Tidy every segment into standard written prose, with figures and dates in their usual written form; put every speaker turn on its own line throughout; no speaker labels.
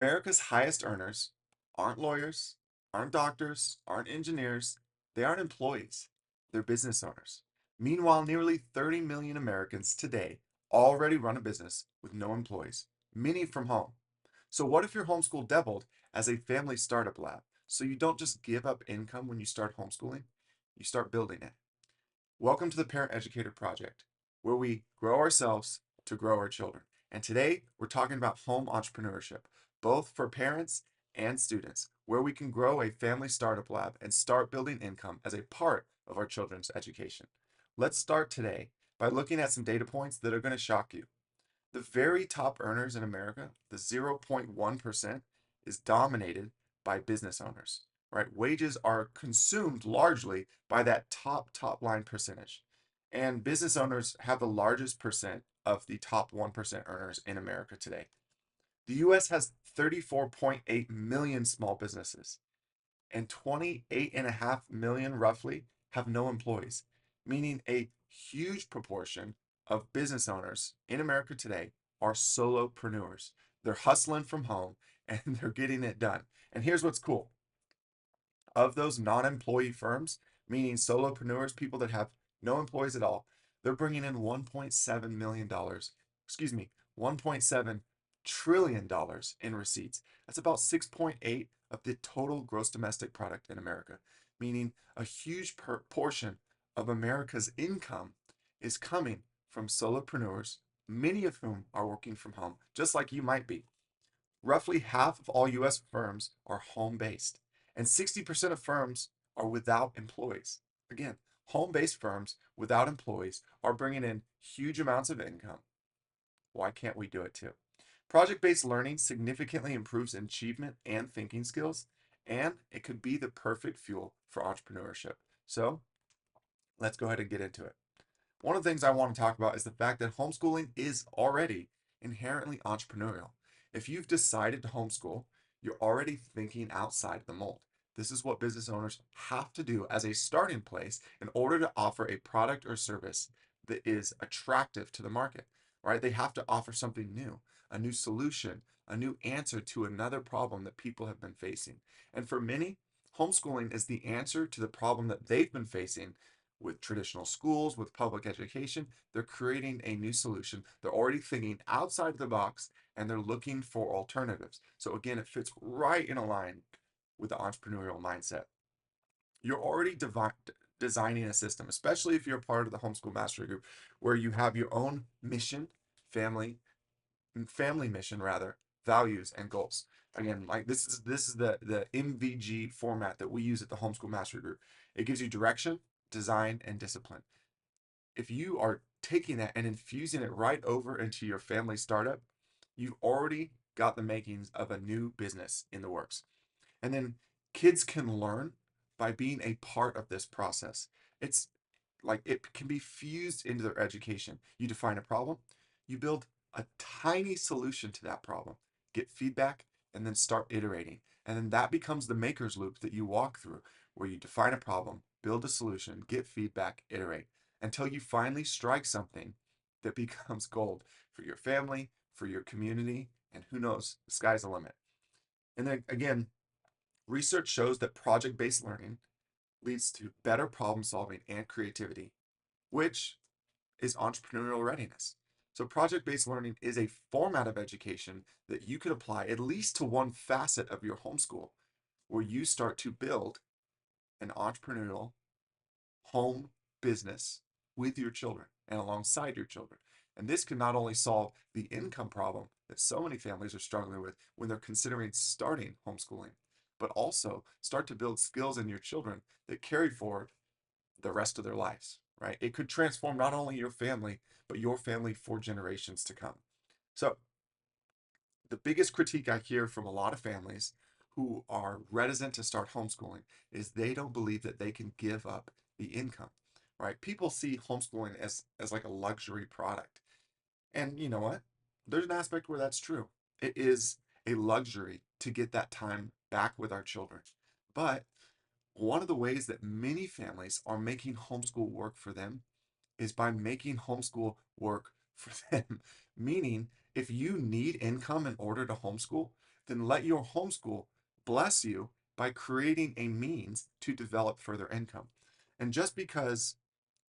America's highest earners aren't lawyers, aren't doctors, aren't engineers, they aren't employees, they're business owners. Meanwhile, nearly 30 million Americans today already run a business with no employees, many from home. So, what if your homeschool doubled as a family startup lab? So, you don't just give up income when you start homeschooling, you start building it. Welcome to the Parent Educator Project, where we grow ourselves to grow our children. And today we're talking about home entrepreneurship, both for parents and students, where we can grow a family startup lab and start building income as a part of our children's education. Let's start today by looking at some data points that are going to shock you. The very top earners in America, the 0.1%, is dominated by business owners, right? Wages are consumed largely by that top line percentage. And business owners have the largest percent of the top 1% earners in America today. The US has 34.8 million small businesses, and 28.5 million roughly have no employees, meaning a huge proportion of business owners in America today are solopreneurs. They're hustling from home and they're getting it done. And here's what's cool. Of those non-employee firms, meaning solopreneurs, people that have no employees at all, they're bringing in $1.7 million, excuse me, $1.7 trillion in receipts. That's about 6.8 of the total gross domestic product in America, meaning a huge portion of America's income is coming from solopreneurs, many of whom are working from home, just like you might be. Roughly half of all US firms are home based, and 60% of firms are without employees. Again, home based firms without employees are bringing in huge amounts of income. Why can't we do it too? Project based learning significantly improves achievement and thinking skills, and it could be the perfect fuel for entrepreneurship. So let's go ahead and get into it. One of the things I want to talk about is the fact that homeschooling is already inherently entrepreneurial. If you've decided to homeschool, you're already thinking outside the mold. This is what business owners have to do as a starting place in order to offer a product or service that is attractive to the market, right? They have to offer something new, a new solution, a new answer to another problem that people have been facing. And for many, homeschooling is the answer to the problem that they've been facing with traditional schools, with public education. They're creating a new solution. They're already thinking outside the box and they're looking for alternatives. So again, it fits right in a line with the entrepreneurial mindset. You're already designing a system, especially if you're part of the Homeschool Mastery Group, where you have your own mission, family, family mission rather, values and goals. Again, like this is the MVG format that we use at the Homeschool Mastery Group. It gives you direction, design, and discipline. If you are taking that and infusing it right over into your family startup, you've already got the makings of a new business in the works. And then kids can learn by being a part of this process. It's like it can be fused into their education. You define a problem, you build a tiny solution to that problem, get feedback, and then start iterating. And then that becomes the maker's loop that you walk through, where you define a problem, build a solution, get feedback, iterate, until you finally strike something that becomes gold for your family, for your community, and who knows, the sky's the limit. And then again, research shows that project based learning leads to better problem solving and creativity, which is entrepreneurial readiness. So, project based learning is a format of education that you could apply at least to one facet of your homeschool, where you start to build an entrepreneurial home business with your children and alongside your children. And this can not only solve the income problem that so many families are struggling with when they're considering starting homeschooling, but also start to build skills in your children that carry forward the rest of their lives, right? It could transform not only your family, but your family for generations to come. So, the biggest critique I hear from a lot of families who are reticent to start homeschooling is they don't believe that they can give up the income, right? People see homeschooling as like a luxury product. And you know what? There's an aspect where that's true. It is a luxury to get that time back with our children. But one of the ways that many families are making homeschool work for them is by making homeschool work for them. Meaning, if you need income in order to homeschool, then let your homeschool bless you by creating a means to develop further income. And just because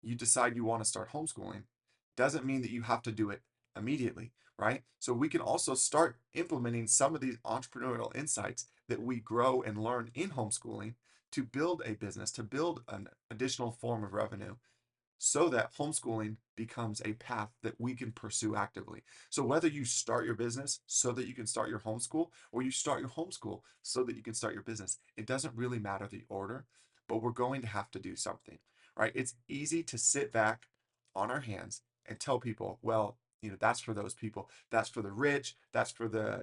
you decide you want to start homeschooling doesn't mean that you have to do it immediately, right? So we can also start implementing some of these entrepreneurial insights that we grow and learn in homeschooling to build a business, to build an additional form of revenue so that homeschooling becomes a path that we can pursue actively. So whether you start your business so that you can start your homeschool, or you start your homeschool so that you can start your business, it doesn't really matter the order, but we're going to have to do something, right? It's easy to sit back on our hands and tell people, well, that's for those people. That's for the rich. That's for the,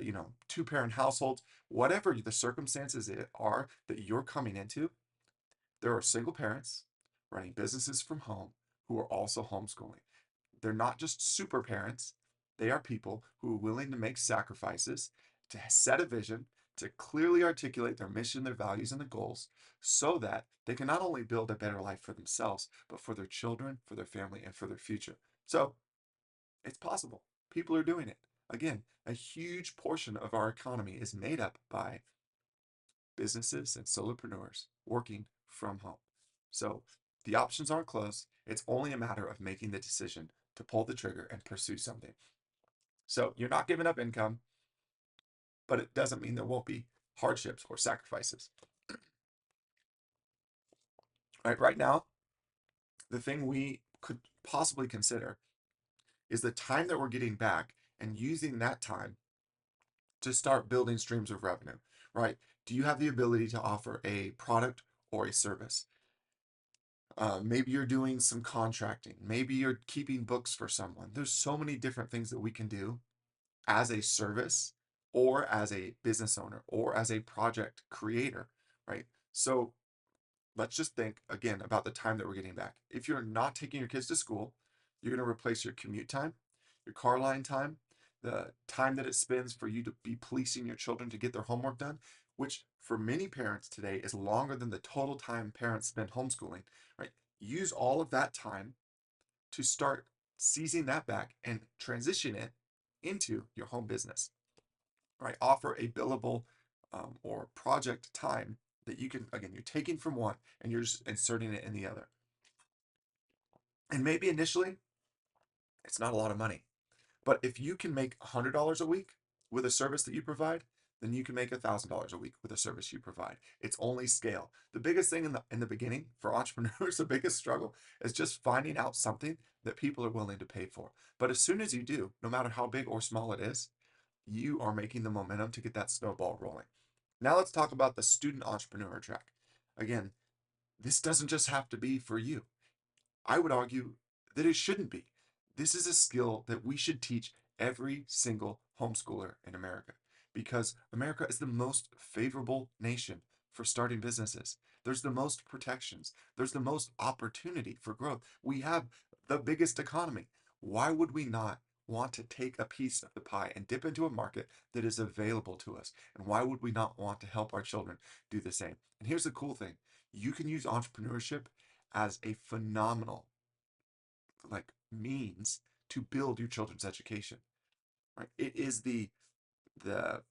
two-parent households. Whatever the circumstances are that you're coming into, there are single parents running businesses from home who are also homeschooling. They're not just super parents, they are people who are willing to make sacrifices, to set a vision, to clearly articulate their mission, their values, and the goals so that they can not only build a better life for themselves, but for their children, for their family, and for their future. So it's possible. People are doing it. Again, a huge portion of our economy is made up by businesses and solopreneurs working from home. So the options aren't closed. It's only a matter of making the decision to pull the trigger and pursue something. So you're not giving up income, but it doesn't mean there won't be hardships or sacrifices. Right now, the thing we could possibly consider is the time that we're getting back and using that time to start building streams of revenue, right? Do you have the ability to offer a product or a service? Maybe you're doing some contracting. Maybe you're keeping books for someone. There's so many different things that we can do as a service or as a business owner or as a project creator, right? So let's just think again about the time that we're getting back. If you're not taking your kids to school, you're going to replace your commute time, your car line time, the time that it spends for you to be policing your children to get their homework done, which for many parents today is longer than the total time parents spend homeschooling, right? Use all of that time to start seizing that back and transition it into your home business, right? Offer a billable or project time that you can, again, you're taking from one and you're just inserting it in the other. And maybe initially it's not a lot of money, but if you can make $100 a week with a service that you provide, then you can make $1,000 a week with a service you provide. It's only scale. The biggest thing in the beginning for entrepreneurs, the biggest struggle is just finding out something that people are willing to pay for. But as soon as you do, no matter how big or small it is, you are making the momentum to get that snowball rolling. Now let's talk about the student entrepreneur track. Again, this doesn't just have to be for you. I would argue that it shouldn't be. This is a skill that we should teach every single homeschooler in America because America is the most favorable nation for starting businesses. There's the most protections, there's the most opportunity for growth. We have the biggest economy. Why would we not want to take a piece of the pie and dip into a market that is available to us? And why would we not want to help our children do the same? And here's the cool thing, you can use entrepreneurship as a phenomenal means to build your children's education, right? It is the the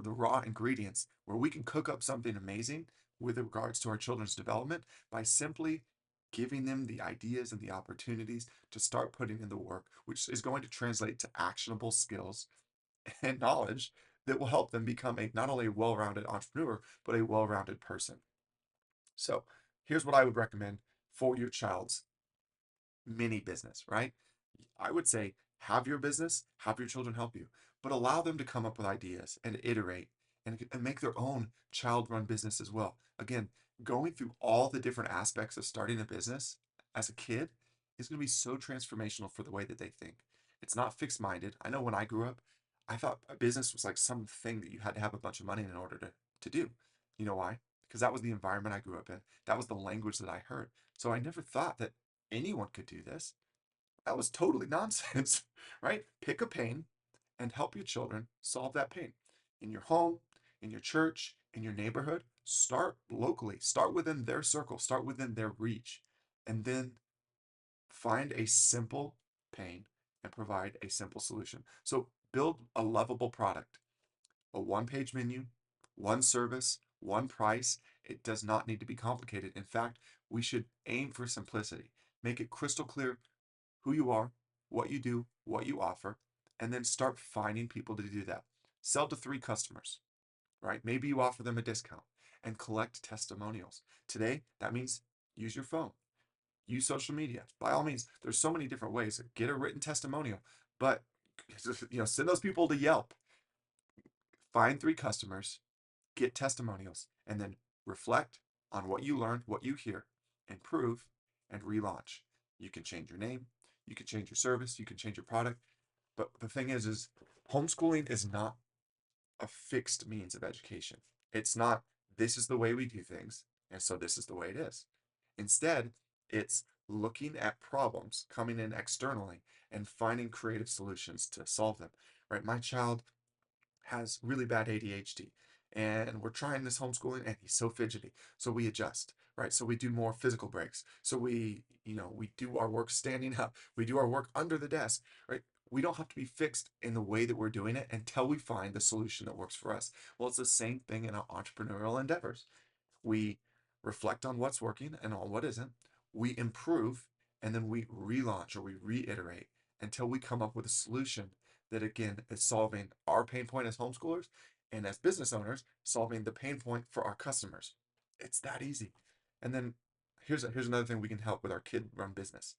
raw ingredients where we can cook up something amazing with regards to our children's development by simply giving them the ideas and the opportunities to start putting in the work, which is going to translate to actionable skills and knowledge that will help them become a not only a well-rounded entrepreneur but a well-rounded person. So here's what I would recommend for your child's mini business, right? I would say have your business, have your children help you, but allow them to come up with ideas and iterate and make their own child run business as well. Again, going through all the different aspects of starting a business as a kid is going to be so transformational for the way that they think. It's not fixed minded. I know when I grew up, I thought a business was like something that you had to have a bunch of money in order to do. You know why? Because that was the environment I grew up in. That was the language that I heard. So I never thought that anyone could do this. That was totally nonsense, right? Pick a pain and help your children solve that pain in your home, in your church, in your neighborhood. Start locally, start within their circle, start within their reach, and then find a simple pain and provide a simple solution. So build a lovable product. A one-page menu, one service, one price. It does not need to be complicated. In fact, we should aim for simplicity. Make it crystal clear who you are, what you do, what you offer, and then start finding people to do that. Sell to 3 customers, right? Maybe you offer them a discount and collect testimonials. Today, that means use your phone, use social media. By all means, there's so many different ways. Get a written testimonial, but send those people to Yelp. Find 3 customers, get testimonials, and then reflect on what you learned, what you hear, improve, and relaunch. You can change your name, you can change your service, you can change your product. But the thing is homeschooling is not a fixed means of education. It's not, this is the way we do things, and so this is the way it is. Instead, it's looking at problems coming in externally and finding creative solutions to solve them. Right? My child has really bad ADHD, and we're trying this homeschooling, and he's so fidgety. So we adjust, right? So we do more physical breaks. So we do our work standing up. We do our work under the desk, right? We don't have to be fixed in the way that we're doing it until we find the solution that works for us. Well, it's the same thing in our entrepreneurial endeavors. We reflect on what's working and on what isn't. We improve, and then we relaunch or we reiterate until we come up with a solution that, again, is solving our pain point as homeschoolers and as business owners, solving the pain point for our customers. It's that easy. And then here's another thing we can help with our kid run business.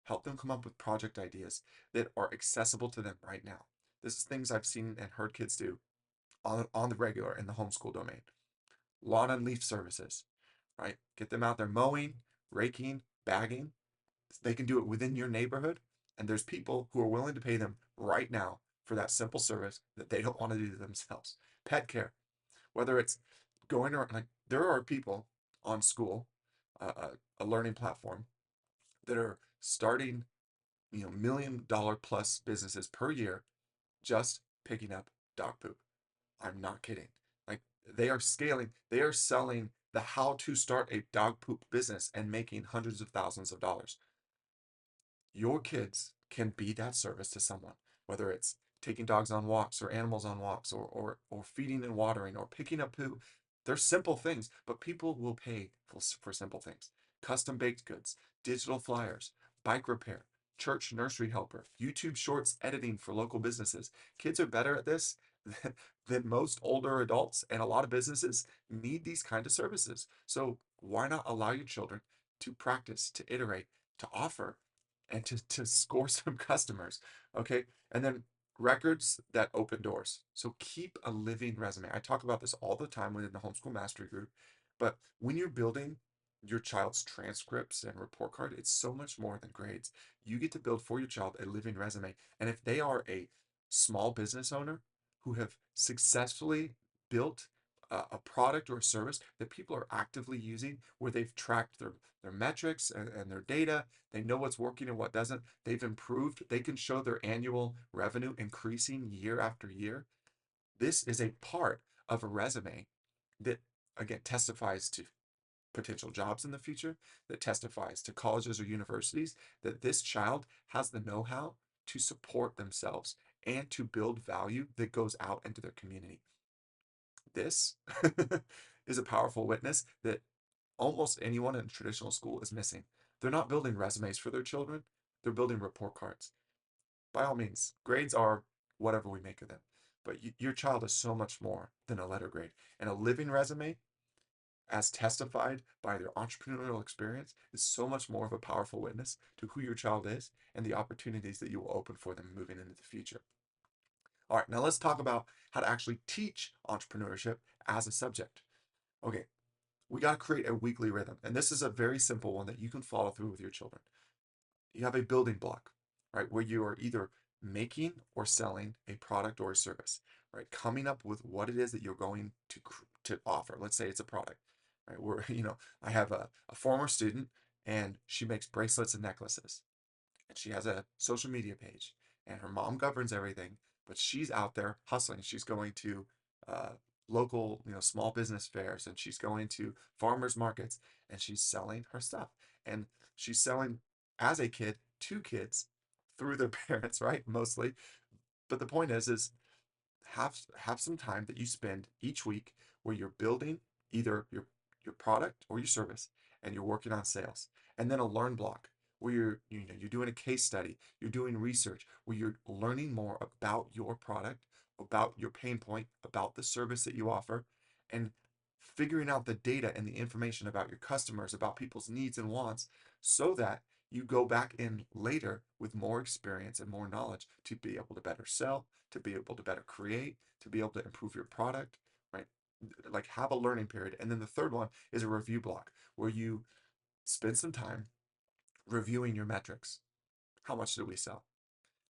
Help them come up with project ideas that are accessible to them right now. This is things I've seen and heard kids do on the regular in the homeschool domain. Lawn and leaf services, right? Get them out there mowing, raking, bagging. They can do it within your neighborhood, and there's people who are willing to pay them right now for that simple service that they don't want to do themselves. Pet care, whether it's going around, like there are people on school, a learning platform that are starting, $1 million plus businesses per year just picking up dog poop. I'm not kidding. Like they are scaling, they are selling the how to start a dog poop business and making hundreds of thousands of dollars. Your kids can be that service to someone, whether it's taking dogs on walks or animals on walks or feeding and watering or picking up poo. They're simple things, but people will pay for simple things. Custom baked goods, digital flyers, bike repair, church nursery helper, YouTube shorts editing for local businesses. Kids are better at this than most older adults, and a lot of businesses need these kind of services. So why not allow your children to practice, to iterate, to offer, and to score some customers? Okay. And then records that open doors. So keep a living resume. I talk about this all the time within the Homeschool Mastery Group. But when you're building your child's transcripts and report card, it's so much more than grades. You get to build for your child a living resume. And if they are a small business owner who have successfully built a product or a service that people are actively using, where they've tracked their metrics and their data, they know what's working and what doesn't, they've improved, they can show their annual revenue increasing year after year. This is a part of a resume that, again, testifies to potential jobs in the future, that testifies to colleges or universities that this child has the know-how to support themselves and to build value that goes out into their community. This is a powerful witness that almost anyone in a traditional school is missing. They're not building resumes for their children, they're building report cards. By all means, grades are whatever we make of them, but your child is so much more than a letter grade. And a living resume, as testified by their entrepreneurial experience, is so much more of a powerful witness to who your child is and the opportunities that you will open for them moving into the future. All right, now let's talk about how to actually teach entrepreneurship as a subject. Okay, we got to create a weekly rhythm. And this is a very simple one that you can follow through with your children. You have a building block, right? Where you are either making or selling a product or a service, right? Coming up with what it is that you're going to offer. Let's say it's a product, right? Where, I have a former student, and she makes bracelets and necklaces, and she has a social media page, and her mom governs everything, but she's out there hustling. She's going to uh, local, small business fairs, and she's going to farmers markets, and she's selling her stuff. And she's selling as a kid to kids through their parents, right? Mostly. But the point is have some time that you spend each week where you're building either your product or your service, and you're working on sales. And then a learn block where you're doing a case study, you're doing research, where you're learning more about your product, about your pain point, about the service that you offer, and figuring out the data and the information about your customers, about people's needs and wants, so that you go back in later with more experience and more knowledge to be able to better sell, to be able to better create, to be able to improve your product, right? Like, have a learning period. And then the third one is a review block where you spend some time reviewing your metrics. How much did we sell?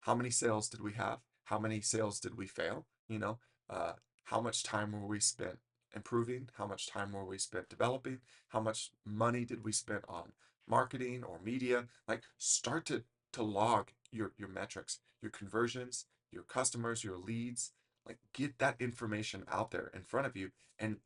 How many sales did we have? How many sales did we fail? Uh, how much time were we spent improving? How much time were we spent developing? How much money did we spend on marketing or media? Like, start to log your metrics, your conversions, your customers, your leads. Like, get that information out there in front of you, and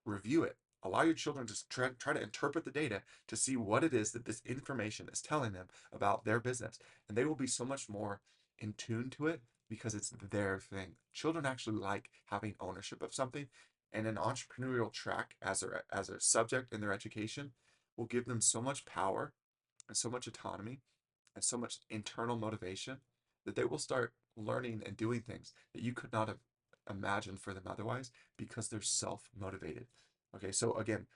review it. Allow your children to try to interpret the data to see what it is that this information is telling them about their business. And they will be so much more in tune to it because it's their thing. Children actually like having ownership of something, and an entrepreneurial track as a subject in their education will give them so much power and so much autonomy and so much internal motivation that they will start learning and doing things that you could not have imagined for them otherwise, because they're self-motivated. Okay, so again,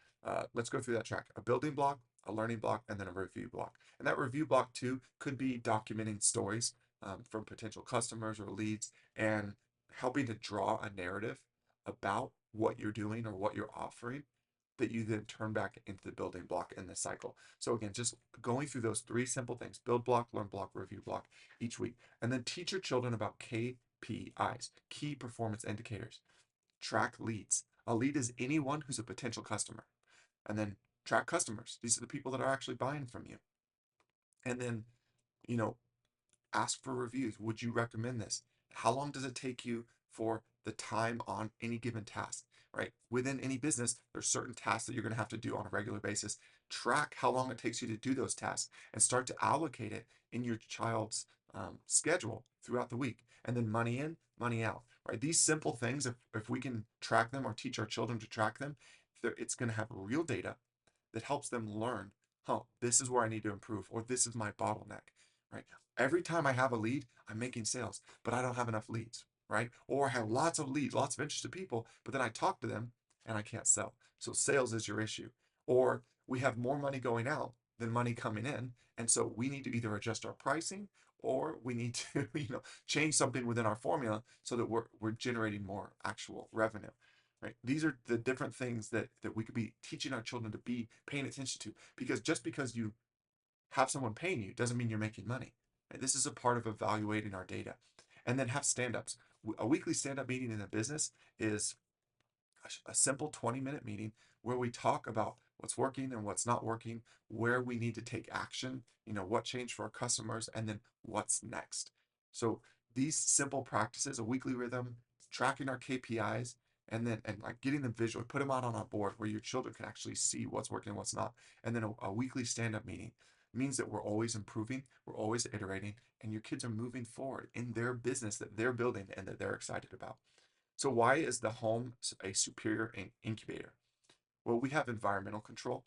let's go through that track: a building block, a learning block, and then a review block. And that review block too could be documenting stories from potential customers or leads, and helping to draw a narrative about what you're doing or what you're offering, that you then turn back into the building block in the cycle. So again, just going through those three simple things: build block, learn block, review block, each week. And then teach your children about KPIs, key performance indicators. Track leads. A lead is anyone who's a potential customer. And then track customers. These are the people that are actually buying from you. And then, you know, ask for reviews. Would you recommend this? How long does it take you for the time on any given task, right? Within any business, there's certain tasks that you're going to have to do on a regular basis. Track how long it takes you to do those tasks and start to allocate it in your child's schedule throughout the week. And then money in, money out, right? These simple things, if we can track them or teach our children to track them, it's going to have real data that helps them learn, oh, this is where I need to improve, or this is my bottleneck, right? Every time I have a lead, I'm making sales, but I don't have enough leads, right? Or I have lots of leads, lots of interested people, but then I talk to them and I can't sell. So sales is your issue. Or we have more money going out than money coming in. And so we need to either adjust our pricing, or we need to, change something within our formula so that we're generating more actual revenue. Right? These are the different things that we could be teaching our children to be paying attention to. Because just because you have someone paying you doesn't mean you're making money. Right? This is a part of evaluating our data. And then have stand-ups. A weekly stand-up meeting in a business is a simple 20-minute meeting where we talk about what's working and what's not working, where we need to take action, what changed for our customers, and then what's next. So these simple practices, a weekly rhythm, tracking our KPIs, and like getting them visually, put them out on a board where your children can actually see what's working and what's not. And then a weekly stand-up meeting means that we're always improving, we're always iterating, and your kids are moving forward in their business that they're building and that they're excited about. So why is the home a superior incubator? Well, we have environmental control.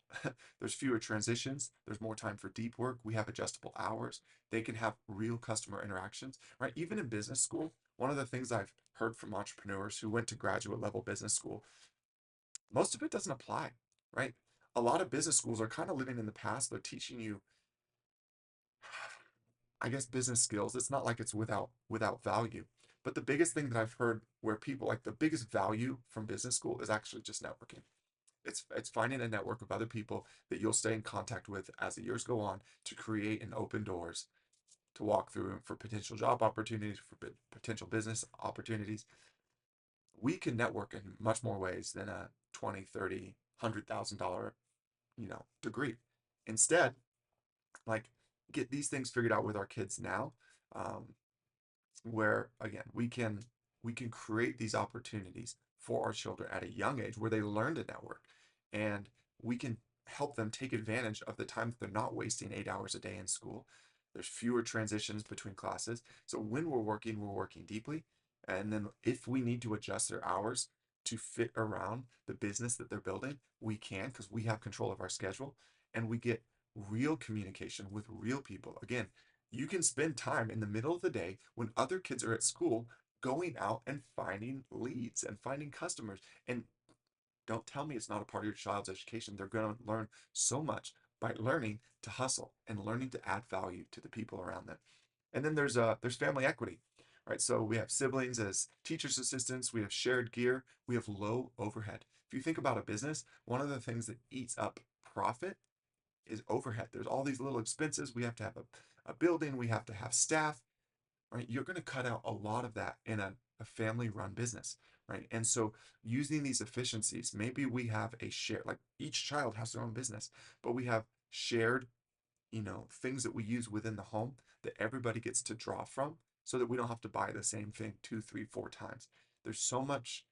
There's fewer transitions. There's more time for deep work. We have adjustable hours. They can have real customer interactions, right? Even in business school, one of the things I've heard from entrepreneurs who went to graduate level business school, most of it doesn't apply, right? A lot of business schools are kind of living in the past. They're teaching you, I guess, business skills. It's not like it's without value. But the biggest thing that I've heard where people like the biggest value from business school is actually just networking. It's finding a network of other people that you'll stay in contact with as the years go on, to create and open doors to walk through for potential job opportunities, for potential business opportunities. We can network in much more ways than a 20, 30, $100,000, degree. Instead, like, get these things figured out with our kids now, um, where again we can create these opportunities for our children at a young age where they learn to network, and we can help them take advantage of the time that they're not wasting 8 hours a day in school. There's fewer transitions between classes, so when we're working deeply, And then if we need to adjust their hours to fit around the business that they're building, we can, because we have control of our schedule, and we get real communication with real people. Again, you can spend time in the middle of the day when other kids are at school going out and finding leads and finding customers. And don't tell me it's not a part of your child's education. They're going to learn so much by learning to hustle and learning to add value to the people around them. And then there's family equity, right? So we have siblings as teachers assistants, we have shared gear, we have low overhead. If you think about a business, one of the things that eats up profit is overhead. There's all these little expenses. We have to have a building, we have to have staff, right? You're going to cut out a lot of that in a family run business, right? And so using these efficiencies, maybe we have a share, like each child has their own business, but we have shared, things that we use within the home that everybody gets to draw from so that we don't have to buy the same thing two, three, four times. There's so much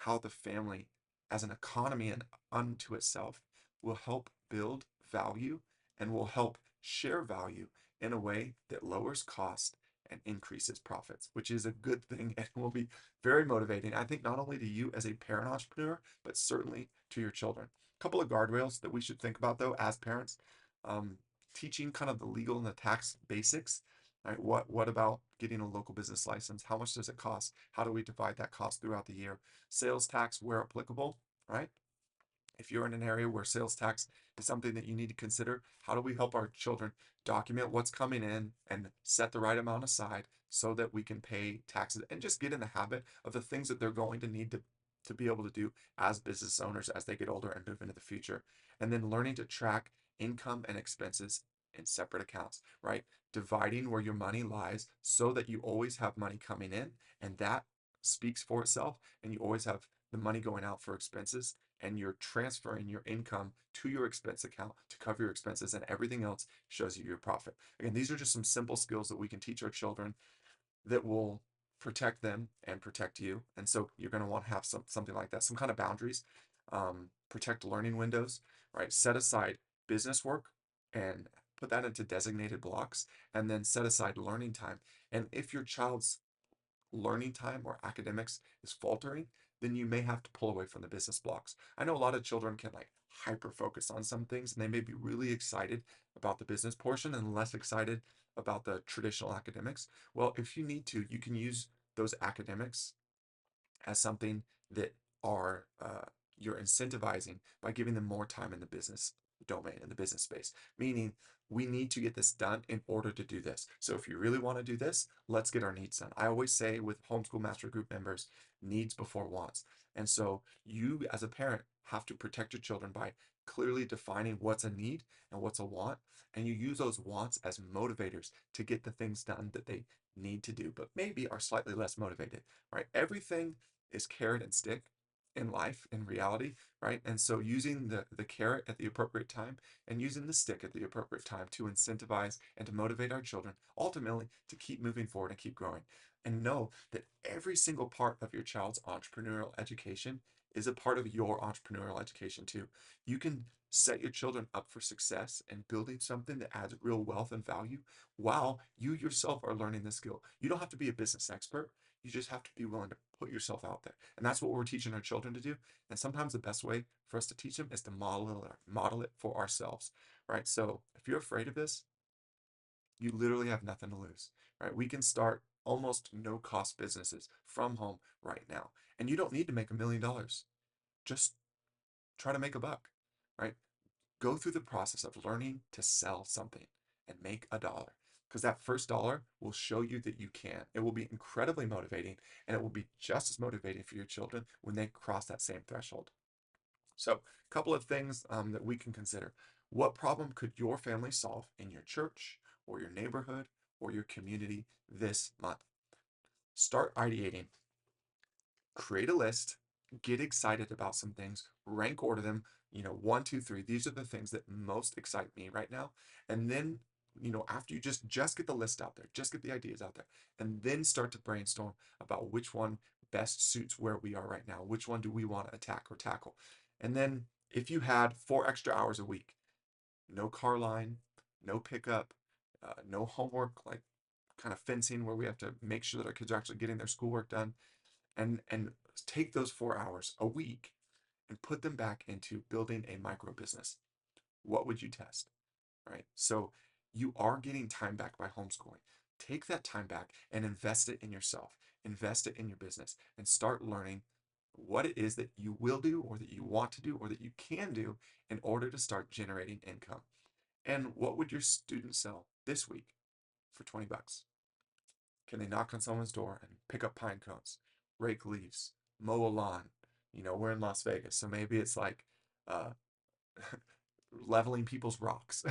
how the family as an economy and unto itself will help build value and will help share value in a way that lowers cost and increases profits, which is a good thing and will be very motivating, I think, not only to you as a parent entrepreneur, but certainly to your children. A couple of guardrails that we should think about, though, as parents. Um, Teaching kind of the legal and the tax basics. Right? What about getting a local business license? How much does it cost? How do we divide that cost throughout the year? Sales tax where applicable, right? If you're in an area where sales tax is something that you need to consider, how do we help our children document what's coming in and set the right amount aside so that we can pay taxes and just get in the habit of the things that they're going to need to be able to do as business owners as they get older and move into the future. And then learning to track income and expenses in separate accounts, right? Dividing where your money lies so that you always have money coming in and that speaks for itself, and you always have the money going out for expenses, and you're transferring your income to your expense account to cover your expenses, and everything else shows you your profit. Again, these are just some simple skills that we can teach our children that will protect them and protect you. And so you're going to want to have something like that, some kind of boundaries, protect learning windows, right? Set aside business work and put that into designated blocks, and then set aside learning time. And if your child's learning time or academics is faltering, then you may have to pull away from the business blocks. I know a lot of children can like hyper focus on some things and they may be really excited about the business portion and less excited about the traditional academics. Well, if you need to, you can use those academics as something that are you're incentivizing by giving them more time in the business domain, in the business space, meaning we need to get this done in order to do this. So if you really want to do this, let's get our needs done. I always say with Homeschool Master Group members, needs before wants. And so you as a parent have to protect your children by clearly defining what's a need and what's a want, and you use those wants as motivators to get the things done that they need to do, but maybe are slightly less motivated, right? Everything is carrot and stick in life, in reality, right? And so using the carrot at the appropriate time and using the stick at the appropriate time to incentivize and to motivate our children, ultimately to keep moving forward and keep growing. And know that every single part of your child's entrepreneurial education is a part of your entrepreneurial education too. You can set your children up for success and building something that adds real wealth and value while you yourself are learning the skill. You don't have to be a business expert. You just have to be willing to put yourself out there. And that's what we're teaching our children to do. And sometimes the best way for us to teach them is to model it for ourselves, right? So if you're afraid of this, you literally have nothing to lose, right? We can start almost no cost businesses from home right now. And you don't need to make $1 million. Just try to make a buck, right? Go through the process of learning to sell something and make $1, because that first dollar will show you that you can. It will be incredibly motivating, and it will be just as motivating for your children when they cross that same threshold. So, a couple of things that we can consider. What problem could your family solve in your church or your neighborhood or your community this month? Start ideating, create a list, get excited about some things, rank order them, one, two, three. These are the things that most excite me right now. And then, after you just get the list out there, just get the ideas out there, and then start to brainstorm about which one best suits where we are right now. Which one do we want to attack or tackle? And then if you had 4 extra hours a week, no car line, no pickup, no homework, like kind of fencing where we have to make sure that our kids are actually getting their schoolwork done, and take those 4 hours a week and put them back into building a micro business. What would you test? Right? So you are getting time back by homeschooling. Take that time back and invest it in yourself, invest it in your business, and start learning what it is that you will do or that you want to do or that you can do in order to start generating income. And what would your students sell this week for 20 bucks? Can they knock on someone's door and pick up pine cones, rake leaves, mow a lawn? We're in Las Vegas, so maybe it's like uh, leveling people's rocks.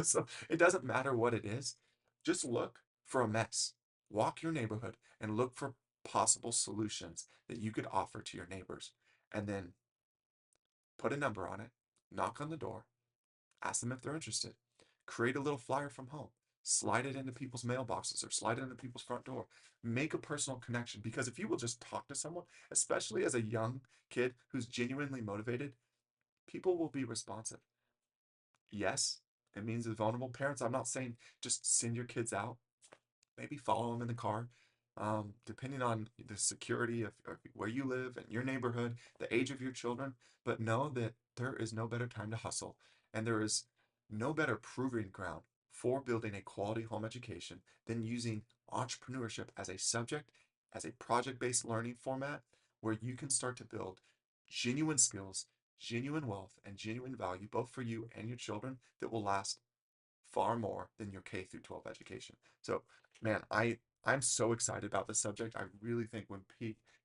So it doesn't matter what it is. Just look for a mess. Walk your neighborhood and look for possible solutions that you could offer to your neighbors. And then put a number on it, knock on the door, ask them if they're interested. Create a little flyer from home. Slide it into people's mailboxes or slide it into people's front door. Make a personal connection, because if you will just talk to someone, especially as a young kid who's genuinely motivated, people will be responsive. Yes, it means as vulnerable parents, I'm not saying just send your kids out. Maybe follow them in the car, depending on the security of where you live and your neighborhood, the age of your children. But know that there is no better time to hustle, and there is no better proving ground for building a quality home education than using entrepreneurship as a subject, as a project-based learning format where you can start to build genuine skills, genuine wealth, and genuine value, both for you and your children, that will last far more than your K through 12 education. So, man, I'm so excited about this subject. I really think when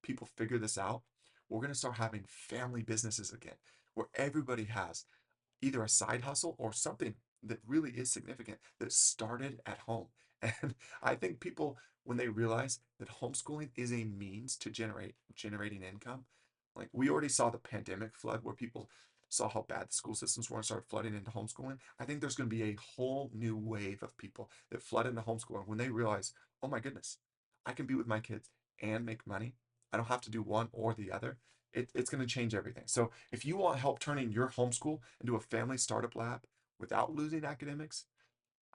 people figure this out, we're going to start having family businesses again, where everybody has either a side hustle or something that really is significant that started at home. And I think people, when they realize that homeschooling is a means to generating income, like we already saw the pandemic flood where people saw how bad the school systems were and started flooding into homeschooling. I think there's going to be a whole new wave of people that flood into homeschooling when they realize, oh my goodness, I can be with my kids and make money. I don't have to do one or the other. It's going to change everything. So if you want help turning your homeschool into a family startup lab without losing academics,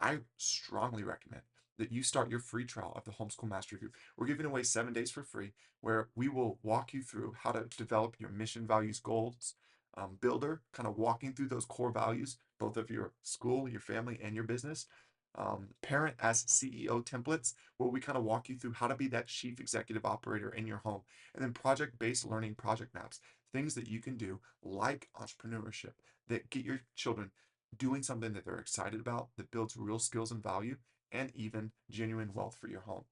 I strongly recommend that you start your free trial of the Homeschool Mastery Group. We're giving away 7 days for free, where we will walk you through how to develop your mission, values, goals builder, kind of walking through those core values, both of your school, your family, and your business. Parent as CEO templates, where we kind of walk you through how to be that chief executive operator in your home. And then project-based learning project maps, things that you can do like entrepreneurship that get your children doing something that they're excited about, that builds real skills and value, and even genuine wealth for your home.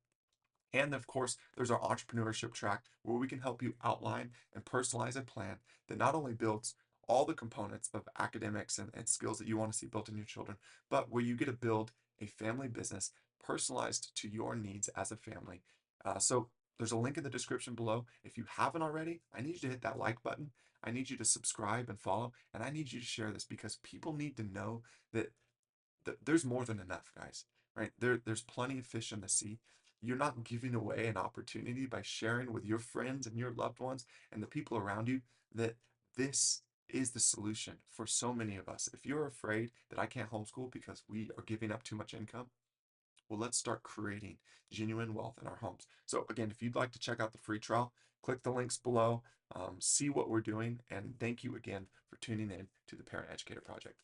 And of course, there's our entrepreneurship track where we can help you outline and personalize a plan that not only builds all the components of academics and skills that you want to see built in your children, but where you get to build a family business personalized to your needs as a family. So there's a link in the description below. If you haven't already, I need you to hit that like button. I need you to subscribe and follow, and I need you to share this because people need to know that there's more than enough, guys, right? There's plenty of fish in the sea. You're not giving away an opportunity by sharing with your friends and your loved ones and the people around you that this is the solution for so many of us. If you're afraid that I can't homeschool because we are giving up too much income, well, let's start creating genuine wealth in our homes. So again, if you'd like to check out the free trial, click the links below, see what we're doing, and thank you again for tuning in to the Parent Educator Project.